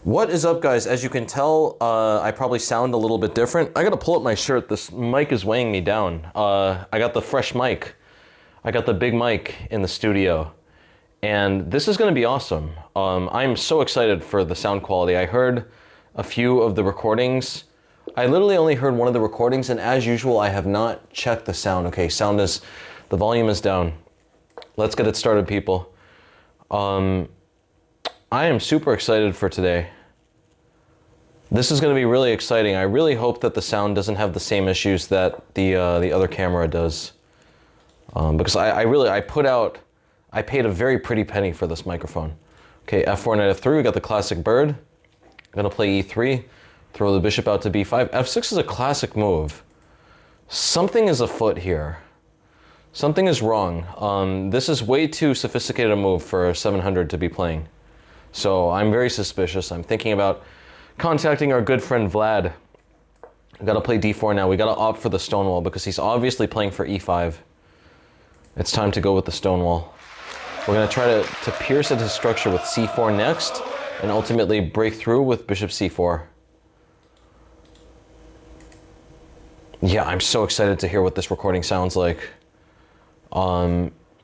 What is up, guys? As you can tell, I probably sound a little bit different. I gotta pull up my shirt. This mic is weighing me down. I got the fresh mic. I got the big mic in the studio. And this is gonna be awesome. I'm so excited for the sound quality. I heard a few of the recordings. I literally only heard one of the recordings, and as usual, I have not checked the sound. Okay, the volume is down. Let's get it started, people. I am super excited for today. This is going to be really exciting. I really hope that the sound doesn't have the same issues that the other camera does. Because I paid a very pretty penny for this microphone. Okay, F4 knight F3, we got the classic bird. I'm going to play E3, throw the bishop out to B5. F6 is a classic move. Something is afoot here. Something is wrong. This is way too sophisticated a move for 700 to be playing. So I'm very suspicious. I'm thinking about contacting our good friend Vlad. We gotta play D4 now. We gotta opt for the stonewall because he's obviously playing for E5. It's time to go with the stonewall. We're gonna try to pierce at his structure with C4 next and ultimately break through with bishop C4. Yeah, I'm so excited to hear what this recording sounds like.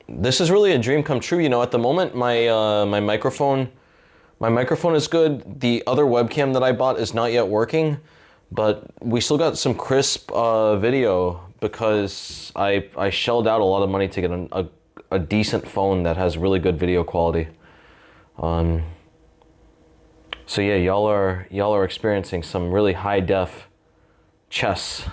This is really a dream come true. You know, at the moment, my microphone is good. The other webcam that I bought is not yet working, but we still got some crisp video because I shelled out a lot of money to get a decent phone that has really good video quality. So yeah, y'all are experiencing some really high def chess.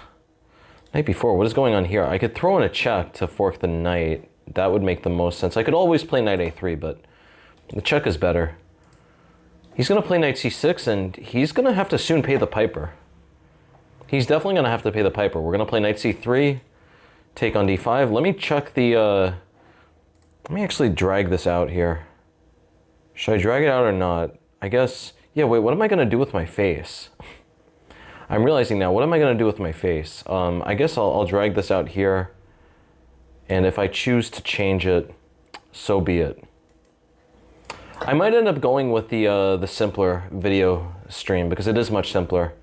Knight b4, what is going on here? I could throw in a check to fork the knight. That would make the most sense. I could always play knight a3, but the check is better. He's going to play knight c6, and he's going to have to soon pay the piper. He's definitely going to have to pay the piper. We're going to play knight c3, take on d5. Let me check the... let me actually drag this out here. Should I drag it out or not? I guess... Yeah, wait, what am I going to do with my face? I'm realizing now, what am I going to do with my face? I guess I'll drag this out here, and if I choose to change it, so be it. I might end up going with the simpler video stream because it is much simpler.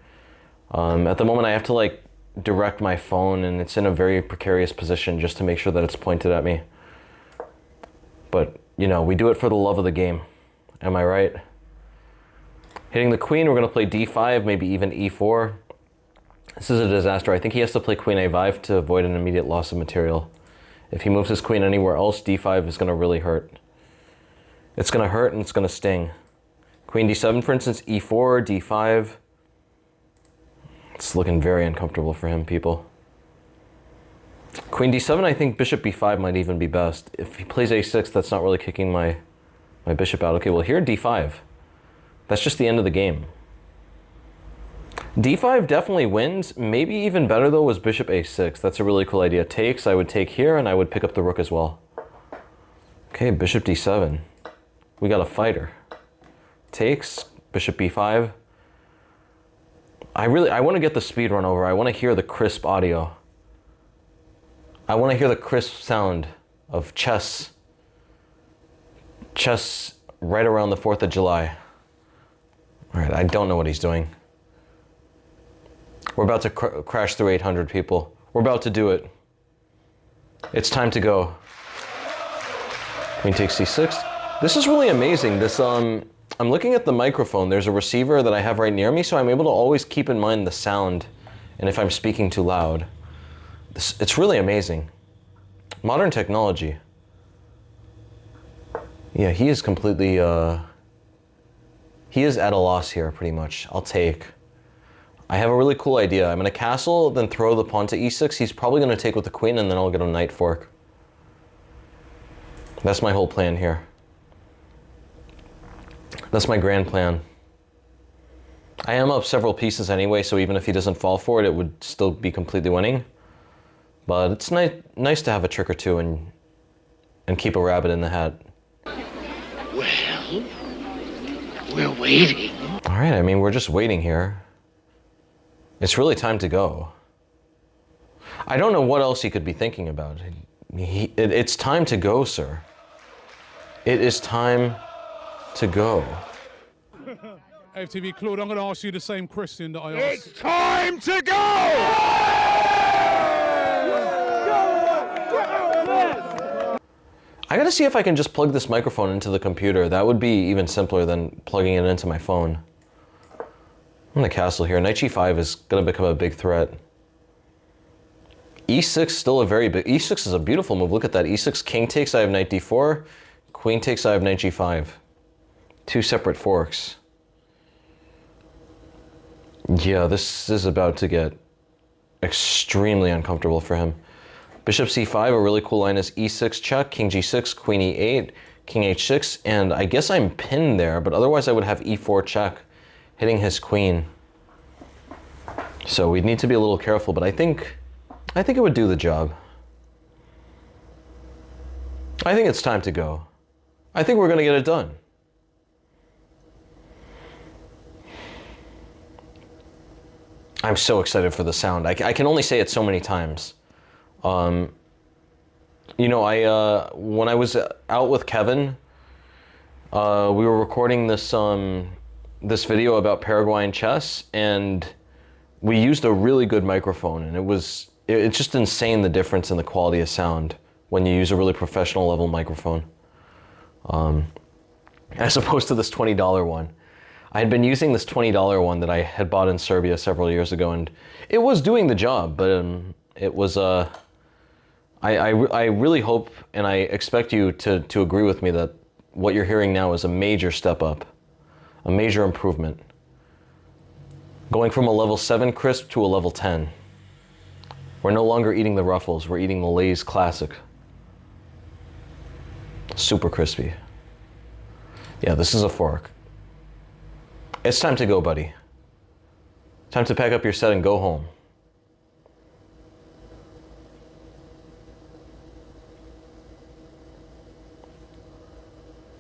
At the moment, I have to like direct my phone, and it's in a very precarious position just to make sure that it's pointed at me. But you know, we do it for the love of the game. Am I right? Hitting the queen, we're going to play d5, maybe even e4. This is a disaster. I think he has to play queen a5 to avoid an immediate loss of material. If he moves his queen anywhere else, d5 is going to really hurt. It's going to hurt and it's going to sting. Queen d7, for instance, e4, d5. It's looking very uncomfortable for him, people. Queen d7, I think bishop b5 might even be best. If he plays a6, that's not really kicking my bishop out. Okay, well here, d5. That's just the end of the game. d5 definitely wins. Maybe even better, though, was bishop a6. That's a really cool idea. Takes, I would take here, and I would pick up the rook as well. Okay, bishop d7. We got a fighter. Takes, bishop b5. I want to get the speed run over. I want to hear the crisp audio. I want to hear the crisp sound of chess. Chess right around the 4th of July. All right, I don't know what he's doing. We're about to crash through 800 people. We're about to do it. It's time to go. Queen takes c6. This is really amazing. This I'm looking at the microphone. There's a receiver that I have right near me, so I'm able to always keep in mind the sound and if I'm speaking too loud. It's really amazing. Modern technology. Yeah, he is completely... he is at a loss here, pretty much. I'll take. I have a really cool idea. I'm going to castle, then throw the pawn to e6. He's probably going to take with the queen, and then I'll get a knight fork. That's my whole plan here. That's my grand plan. I am up several pieces anyway, so even if he doesn't fall for it, it would still be completely winning. But it's nice to have a trick or two and keep a rabbit in the hat. Well, we're waiting. All right, I mean, we're just waiting here. It's really time to go. I don't know what else he could be thinking about. It's time to go, sir. It is time to go. AFTV Claude, I'm going to ask you the same question that I asked. It's time to go! I gotta see if I can just plug this microphone into the computer. That would be even simpler than plugging it into my phone. I'm gonna castle here. Knight g5 is gonna become a big threat. e6 still a very big... e6 is a beautiful move. Look at that. e6, king takes, I have knight d4. Queen takes, I have knight g5. Two separate forks. Yeah, this is about to get extremely uncomfortable for him. Bishop c5, a really cool line is e6 check, king g6, queen e8, king h6, and I guess I'm pinned there, but otherwise I would have e4 check, hitting his queen. So we'd need to be a little careful, but I think it would do the job. I think it's time to go. I think we're gonna get it done. I'm so excited for the sound. I can only say it so many times. You know, when I was out with Kevin, we were recording this this video about Paraguayan chess, and we used a really good microphone, and it's just insane the difference in the quality of sound when you use a really professional level microphone, as opposed to this $20 one. I had been using this $20 one that I had bought in Serbia several years ago, and it was doing the job, but it was I really hope and I expect you to agree with me that what you're hearing now is a major step up, a major improvement. Going from a level 7 crisp to a level 10. We're no longer eating the Ruffles, we're eating the Lay's Classic. Super crispy. Yeah, this is a fork. It's time to go, buddy. Time to pack up your set and go home.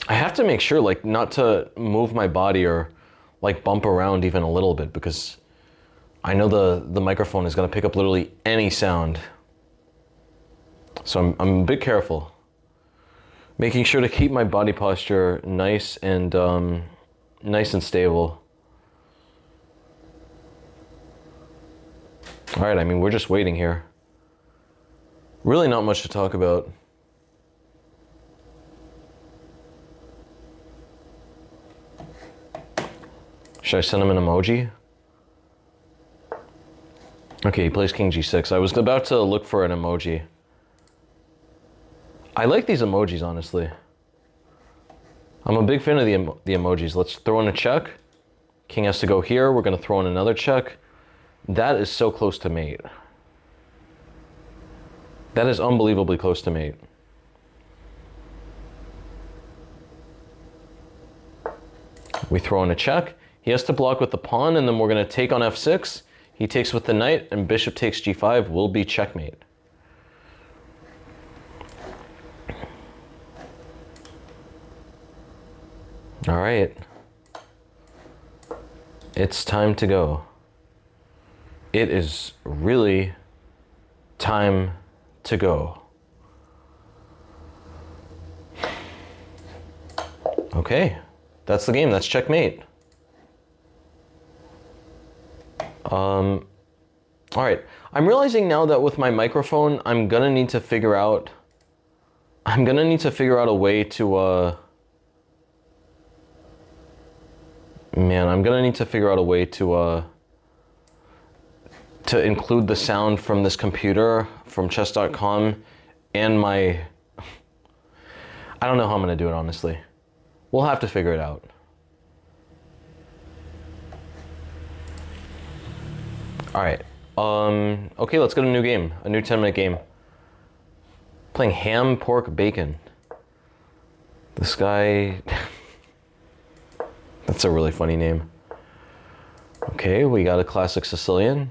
I have to make sure, like, not to move my body or, like, bump around even a little bit, because I know the microphone is going to pick up literally any sound. So I'm a bit careful. Making sure to keep my body posture nice and stable. All right, I mean, we're just waiting here. Really not much to talk about. Should I send him an emoji? Okay, he plays king g6. I was about to look for an emoji. I like these emojis, honestly. I'm a big fan of the emojis. Let's throw in a check. King has to go here. We're gonna throw in another check. That is so close to mate. That is unbelievably close to mate. We throw in a check. He has to block with the pawn, and then we're gonna take on f6. He takes with the knight, and bishop takes g5 will be checkmate. All right. It's time to go. It is really time to go. Okay, that's the game. That's checkmate. All right. I'm realizing now that with my microphone, I'm gonna need to figure out a way to to include the sound from this computer, from chess.com, and my... I don't know how I'm gonna do it, honestly. We'll have to figure it out. All right. Okay, let's get a new game, a new 10-minute game. Playing ham, pork, bacon. This guy... That's a really funny name. Okay, we got a classic Sicilian.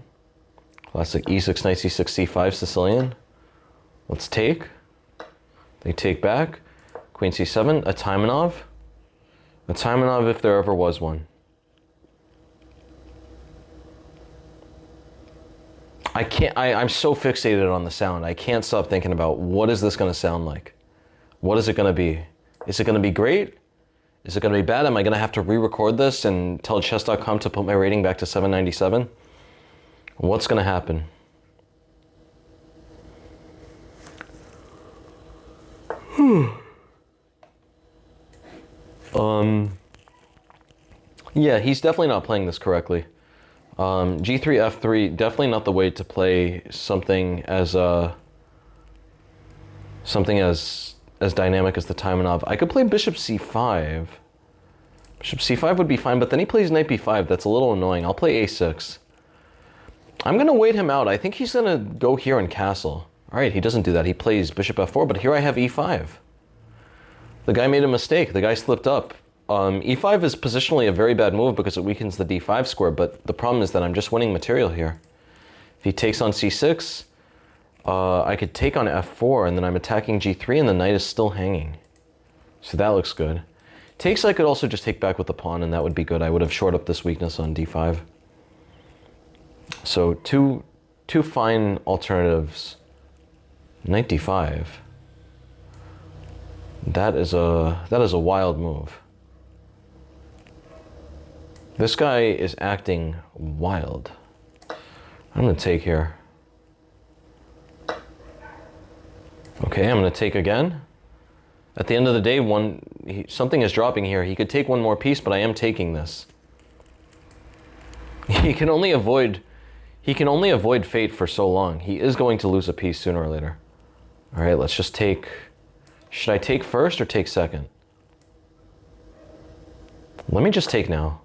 Classic e6, knight c6, c5 Sicilian. Let's take. They take back. Queen c7, a Taimanov. A Taimanov if there ever was one. I'm so fixated on the sound. I can't stop thinking about what is this gonna sound like? What is it gonna be? Is it gonna be great? Is it going to be bad? Am I going to have to re-record this and tell chess.com to put my rating back to 797? What's going to happen? Yeah, he's definitely not playing this correctly. G3, F3, definitely not the way to play something as dynamic as the Taimanov. I could play Bishop C5. Bishop C5 would be fine, but then he plays Knight B5. That's a little annoying. I'll play A6. I'm gonna wait him out. I think he's gonna go here and castle. All right, he doesn't do that. He plays Bishop F4, but here I have E5. The guy made a mistake. The guy slipped up. E5 is positionally a very bad move because it weakens the D5 square, but the problem is that I'm just winning material here. If he takes on C6, I could take on F4, and then I'm attacking G3, and the knight is still hanging. So that looks good. Takes, I could also just take back with the pawn, and that would be good. I would have shored up this weakness on D5. So two fine alternatives. Knight D5. That is a wild move. This guy is acting wild. I'm gonna take here. Okay, I'm gonna take again. At the end of the day, something is dropping here. He could take one more piece, but I am taking this. He can only avoid fate for so long. He is going to lose a piece sooner or later. All right, let's just take. Should I take first or take second? Let me just take now.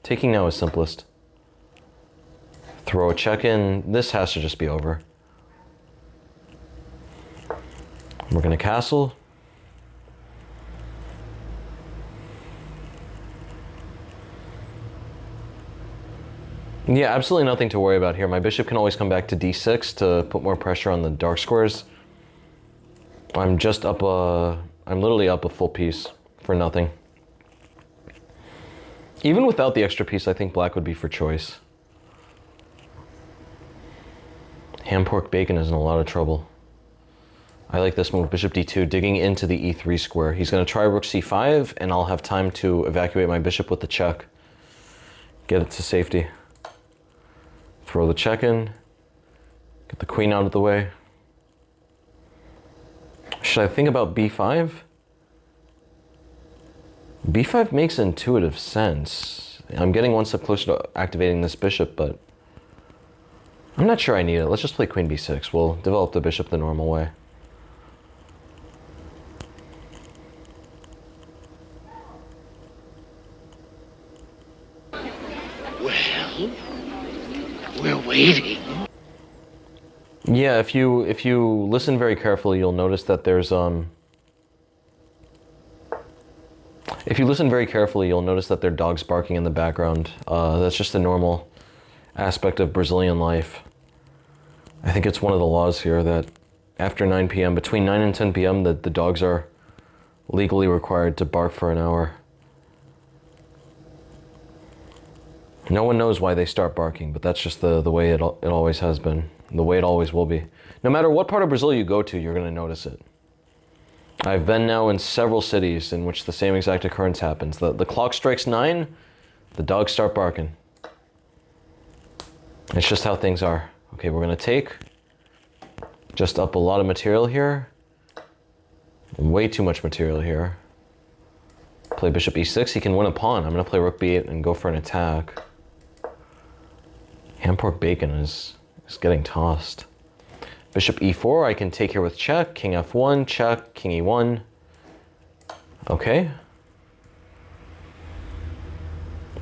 Taking now is simplest. Throw a check in. This has to just be over. We're gonna castle. Yeah, absolutely nothing to worry about here. My bishop can always come back to D6 to put more pressure on the dark squares. I'm literally up a full piece for nothing. Even without the extra piece, I think black would be for choice. Ham pork bacon is in a lot of trouble. I like this move, bishop d2, digging into the e3 square. He's going to try rook c5, and I'll have time to evacuate my bishop with the check. Get it to safety. Throw the check in. Get the queen out of the way. Should I think about b5? b5 makes intuitive sense. I'm getting one step closer to activating this bishop, but I'm not sure I need it. Let's just play queen b6. We'll develop the bishop the normal way. Well, we're waiting. Yeah, if you listen very carefully, you'll notice that there's If you listen very carefully, you'll notice that there are dogs barking in the background. That's just a normal aspect of Brazilian life. I think it's one of the laws here that after 9 p.m., between 9 and 10 p.m., the dogs are legally required to bark for an hour. No one knows why they start barking, but that's just the way it always has been, the way it always will be. No matter what part of Brazil you go to, you're going to notice it. I've been now in several cities in which the same exact occurrence happens. The clock strikes 9, the dogs start barking. It's just how things are. Okay, we're going to take just up a lot of material here. Way too much material here. Play bishop e6. He can win a pawn. I'm going to play rook b8 and go for an attack. Ham pork bacon is getting tossed. Bishop e4, I can take here with check, king f1, check, king e1. Okay.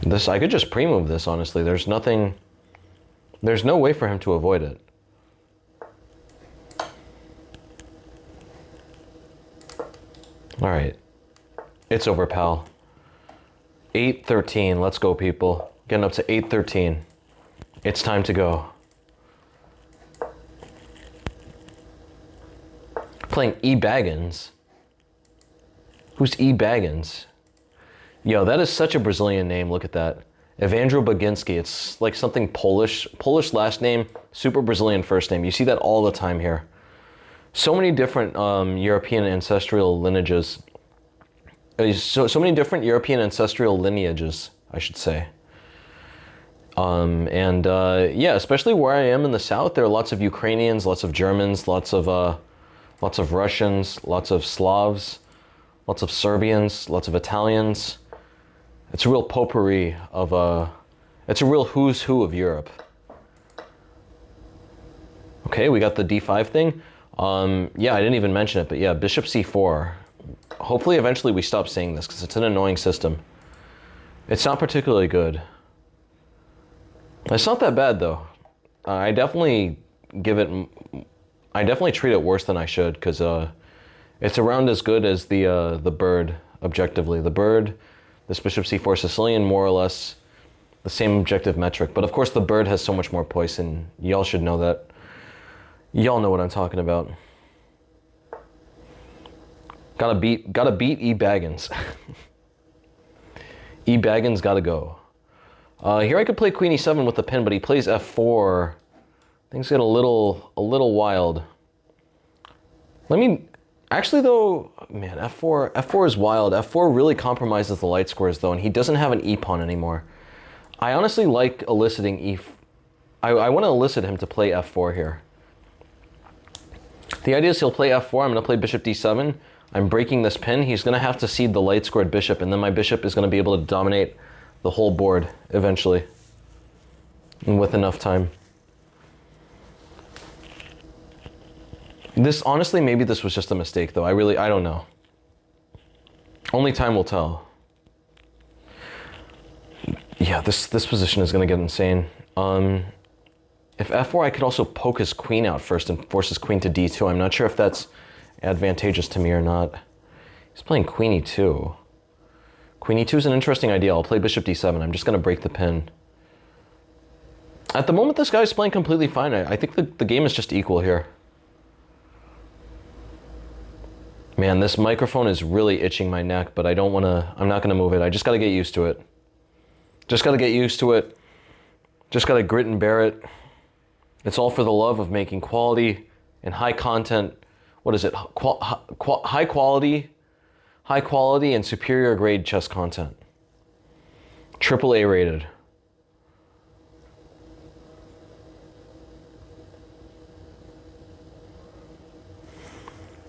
This, I could just pre-move this, honestly. There's no way for him to avoid it. All right. It's over, pal. 8-13, let's go, people. Getting up to 8-13. It's time to go. Playing E. Baggins. Who's E. Baggins? Yo, that is such a Brazilian name. Look at that. Evandro Baginski. It's like something Polish. Polish last name, super Brazilian first name. You see that all the time here. So many different European ancestral lineages. so many different European ancestral lineages, I should say. Yeah, especially where I am in the south, there are lots of Ukrainians, lots of Germans, lots of Russians, lots of Slavs, lots of Serbians, lots of Italians. It's a real potpourri of it's a real who's who of Europe. Okay, we got the d5 thing. Yeah, I didn't even mention it, but yeah, bishop c4. Hopefully eventually we stop saying this because it's an annoying system. It's not particularly good. It's not that bad though. I definitely treat it worse than I should because it's around as good as the bird objectively. The bird, this bishop c4 Sicilian, more or less the same objective metric. But of course the bird has so much more poison. Y'all should know that. Y'all know what I'm talking about. Gotta beat E. Baggins. E. Baggins gotta go. Here I could play queen e7 with the pin, but he plays f4. Things get a little wild. Actually though, man, f4 is wild. f4 really compromises the light squares though, and he doesn't have an e-pawn anymore. I honestly like eliciting I want to elicit him to play f4 here. The idea is he'll play f4, I'm going to play bishop d7. I'm breaking this pin. He's going to have to cede the light squared bishop, and then my bishop is going to be able to dominate the whole board eventually, and with enough time. Honestly, maybe this was just a mistake though. I don't know. Only time will tell. Yeah, this position is going to get insane. If f4, I could also poke his queen out first and force his queen to d2. I'm not sure if that's advantageous to me or not. He's playing queen e2. Queen e2 is an interesting idea. I'll play bishop d7. I'm just going to break the pin. At the moment, this guy's playing completely fine. I think the game is just equal here. Man, this microphone is really itching my neck, but I'm not going to move it. I just got to get used to it. Just got to get used to it. Just got to grit and bear it. It's all for the love of making quality and high content. What is it? High quality and superior grade chess content. AAA rated.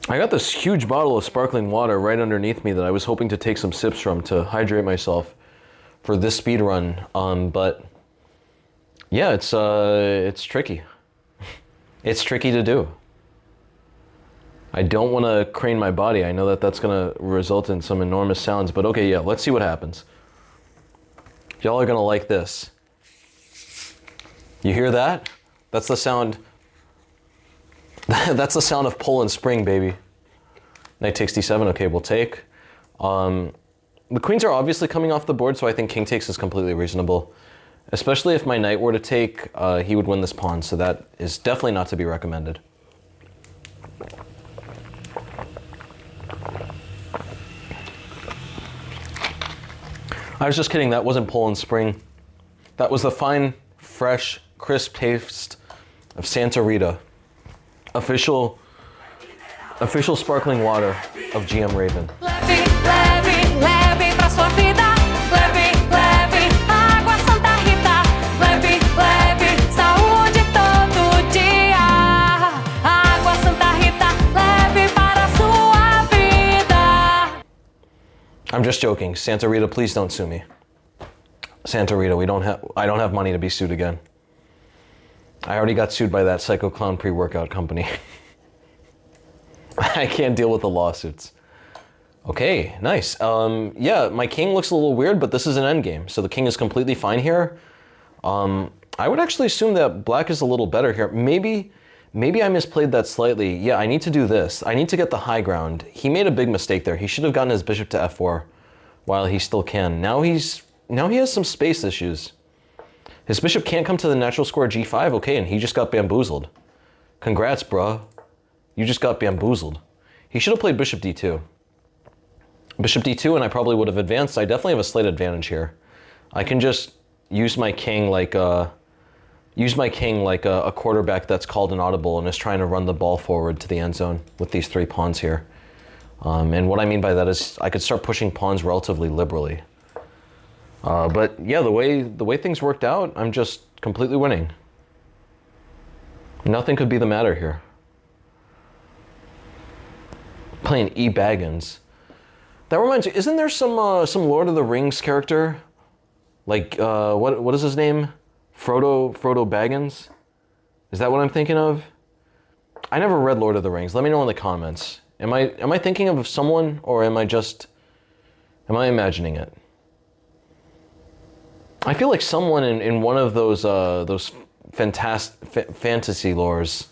I got this huge bottle of sparkling water right underneath me that I was hoping to take some sips from to hydrate myself for this speed run. But yeah, it's tricky. It's tricky to do. I don't want to crane my body. I know that that's going to result in some enormous sounds, but okay, yeah, let's see what happens. Y'all are going to like this. You hear that? That's the sound. That's the sound of pull and spring, baby. Knight takes d7. Okay, we'll take. The queens are obviously coming off the board, so I think king takes is completely reasonable. Especially if my knight were to take, he would win this pawn, so that is definitely not to be recommended. I was just kidding, that wasn't pull and spring. That was the fine, fresh, crisp taste of Santa Rita. Official sparkling water of GM Raven. Leve, leve, leve pra sua vida. Leve, leve, água Santa Rita. Leve, leve, saúde todo dia. Água Santa Rita, leve para sua vida. I'm just joking. Santa Rita, please don't sue me. Santa Rita, I don't have money to be sued again. I already got sued by that Psycho Clown pre-workout company. I can't deal with the lawsuits. Okay, nice. Yeah, my king looks a little weird, but this is an endgame, so the king is completely fine here. I would actually assume that black is a little better here. Maybe I misplayed that slightly. Yeah, I need to do this. I need to get the high ground. He made a big mistake there. He should have gotten his bishop to f4 while he still can. Now he has some space issues. His bishop can't come to the natural square g5, okay, and he just got bamboozled. Congrats, bruh. You just got bamboozled. He should have played bishop d2. Bishop d2, and I probably would have advanced. I definitely have a slight advantage here. I can just use my king like a quarterback that's called an audible and is trying to run the ball forward to the end zone with these three pawns here. And what I mean by that is I could start pushing pawns relatively liberally. But yeah, the way things worked out, I'm just completely winning. Nothing could be the matter here. Playing E. Baggins. That reminds me, isn't there some Lord of the Rings character? Like, what is his name? Frodo Baggins? Is that what I'm thinking of? I never read Lord of the Rings. Let me know in the comments. Am I thinking of someone, or am I imagining it? I feel like someone in one of those fantasy lores,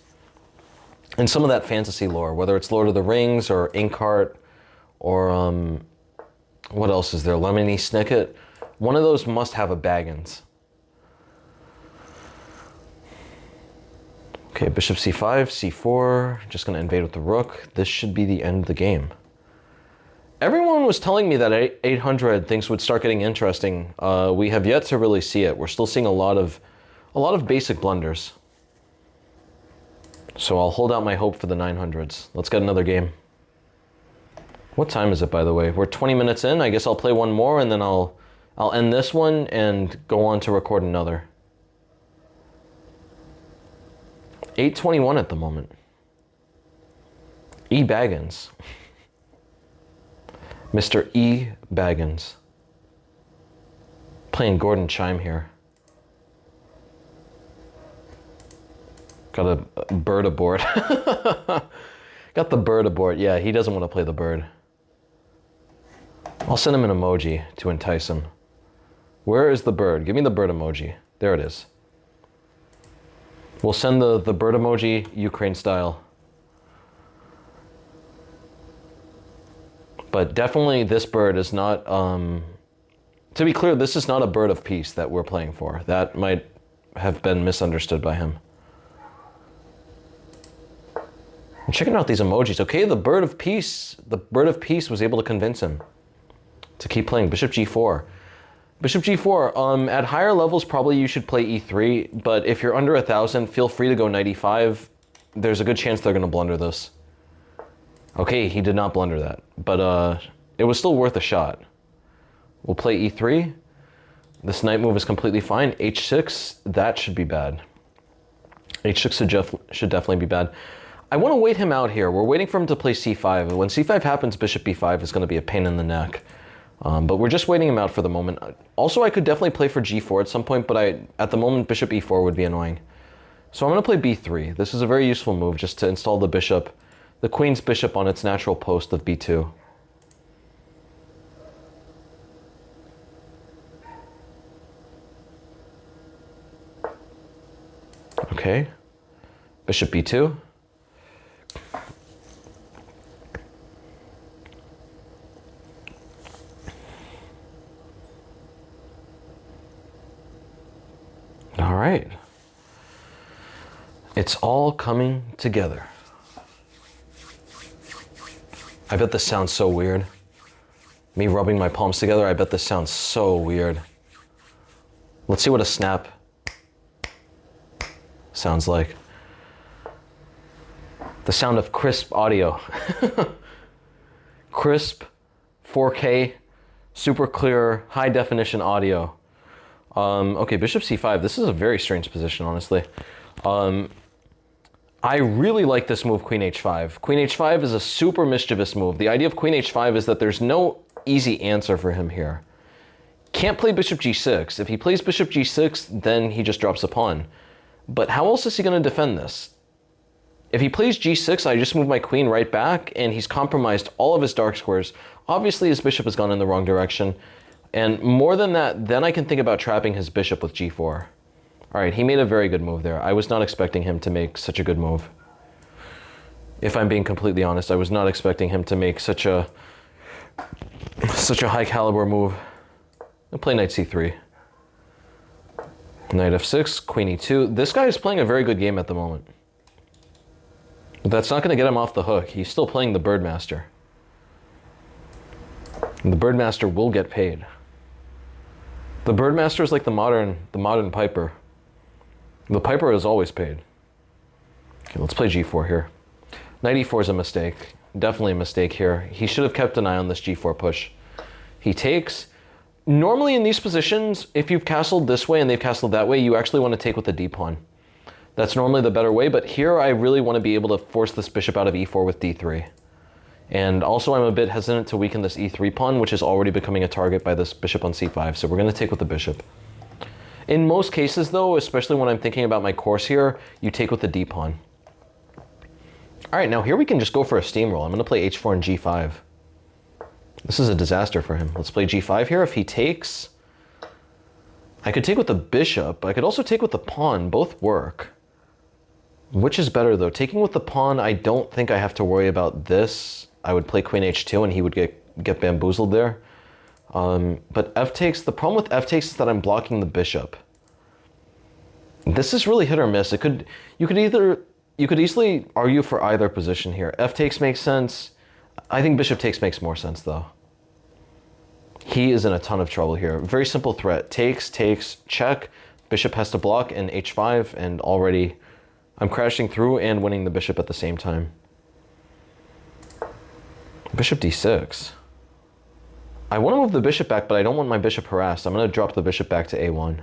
in some of that fantasy lore, whether it's Lord of the Rings or Inkheart or what else is there? Lemony Snicket. One of those must have a Baggins. Okay, bishop c5, c4. Just going to invade with the rook. This should be the end of the game. Everyone was telling me that 800 things would start getting interesting. We have yet to really see it. We're still seeing a lot of basic blunders. So I'll hold out my hope for the 900s. Let's get another game. What time is it, by the way? We're 20 minutes in. I guess I'll play one more, and then I'll end this one and go on to record another. 8:21 at the moment. E. Baggins. Mr. E. Baggins. Playing Gordon Chime here. Got a bird aboard. Got the bird aboard. Yeah, he doesn't want to play the bird. I'll send him an emoji to entice him. Where is the bird? Give me the bird emoji. There it is. We'll send the bird emoji Ukraine style. But definitely this bird is not, to be clear, this is not a bird of peace that we're playing for. That might have been misunderstood by him. I'm checking out these emojis. Okay, the bird of peace was able to convince him to keep playing. Bishop g4. Bishop g4, at higher levels, probably you should play e3, but if you're under 1,000, feel free to go knight e5. There's a good chance they're going to blunder this. Okay, he did not blunder that, but it was still worth a shot. We'll play e3. This knight move is completely fine. h6, that should be bad. h6 should definitely be bad. I want to wait him out here. We're waiting for him to play c5, and when c5 happens, bishop b5 is going to be a pain in the neck. But we're just waiting him out for the moment. Also, I could definitely play for g4 at some point, but at the moment, bishop e4 would be annoying. So I'm going to play b3. This is a very useful move just to install the bishop, the queen's bishop on its natural post of b2. Okay, bishop b2. All right. It's all coming together. I bet this sounds so weird. Me rubbing my palms together, I bet this sounds so weird. Let's see what a snap sounds like. The sound of crisp audio. Crisp, 4K, super clear, high definition audio. Okay, bishop c5. This is a very strange position, honestly. I really like this move, queen h5. Queen h5 is a super mischievous move. The idea of queen h5 is that there's no easy answer for him here. Can't play bishop g6. If he plays bishop g6, then he just drops a pawn. But how else is he going to defend this? If he plays g6, I just move my queen right back, and he's compromised all of his dark squares. Obviously, his bishop has gone in the wrong direction. And more than that, then I can think about trapping his bishop with g4. All right, he made a very good move there. I was not expecting him to make such a good move. If I'm being completely honest, I was not expecting him to make such a high caliber move. I'll play knight c3. Knight f6, queen e2. This guy is playing a very good game at the moment. But that's not going to get him off the hook. He's still playing the Birdmaster. And the Birdmaster will get paid. The Birdmaster is like the modern Piper. The Piper is always paid. Okay, let's play g4 here. Knight e4 is a mistake. Definitely a mistake here. He should have kept an eye on this g4 push. He takes. Normally in these positions, if you've castled this way and they've castled that way, you actually want to take with the d-pawn. That's normally the better way, but here I really want to be able to force this bishop out of e4 with d3. And also I'm a bit hesitant to weaken this e3 pawn, which is already becoming a target by this bishop on c5, so we're going to take with the bishop. In most cases though, especially when I'm thinking about my course here, you take with the d-pawn. Alright, now here we can just go for a steamroll. I'm going to play h4 and g5. This is a disaster for him. Let's play g5 here. If he takes, I could take with the bishop. I could also take with the pawn. Both work. Which is better though? Taking with the pawn, I don't think I have to worry about this. I would play queen h2 and he would get bamboozled there. But f takes, the problem with f takes is that I'm blocking the bishop. This is really hit or miss. You could easily argue for either position here. F takes makes sense. I think bishop takes makes more sense though. He is in a ton of trouble here. Very simple threat. Takes, check. Bishop has to block and h5, and already I'm crashing through and winning the bishop at the same time. Bishop d6. I want to move the bishop back, but I don't want my bishop harassed. I'm going to drop the bishop back to a1.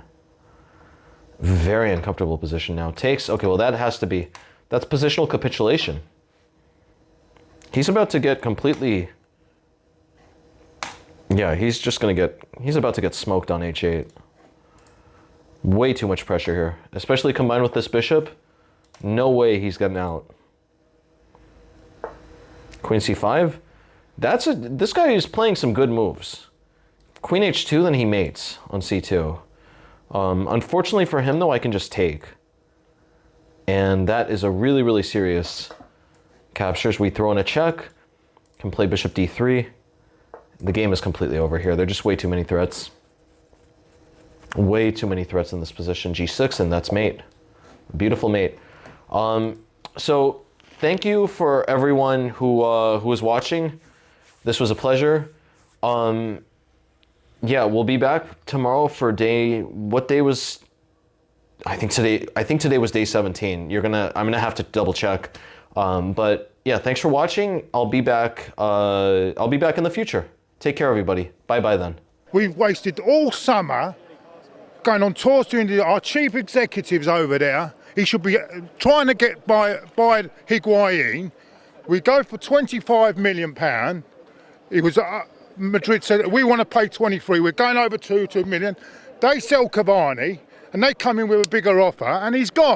Very uncomfortable position now. Takes. Okay, well that has to be... That's positional capitulation. He's about to get completely... Yeah, he's about to get smoked on h8. Way too much pressure here. Especially combined with this bishop. No way he's getting out. Queen c5. This guy is playing some good moves. Queen h2, then he mates on c2. Unfortunately for him though, I can just take. And that is a really, really serious captures. We throw in a check, can play bishop d3. The game is completely over here. There are just way too many threats. Way too many threats in this position. g6, and that's mate. Beautiful mate. So thank you for everyone who was watching. This was a pleasure. Yeah, we'll be back tomorrow for what day was... I think today was day 17. I'm gonna have to double check. But yeah, thanks for watching. I'll be back in the future. Take care, everybody. Bye-bye then. We've wasted all summer going on tours doing our chief executives over there. He should be trying to get by Higuain. We go for £25 million. It was Madrid said we want to pay 23. We're going over 2 million. They sell Cavani and they come in with a bigger offer, and he's gone.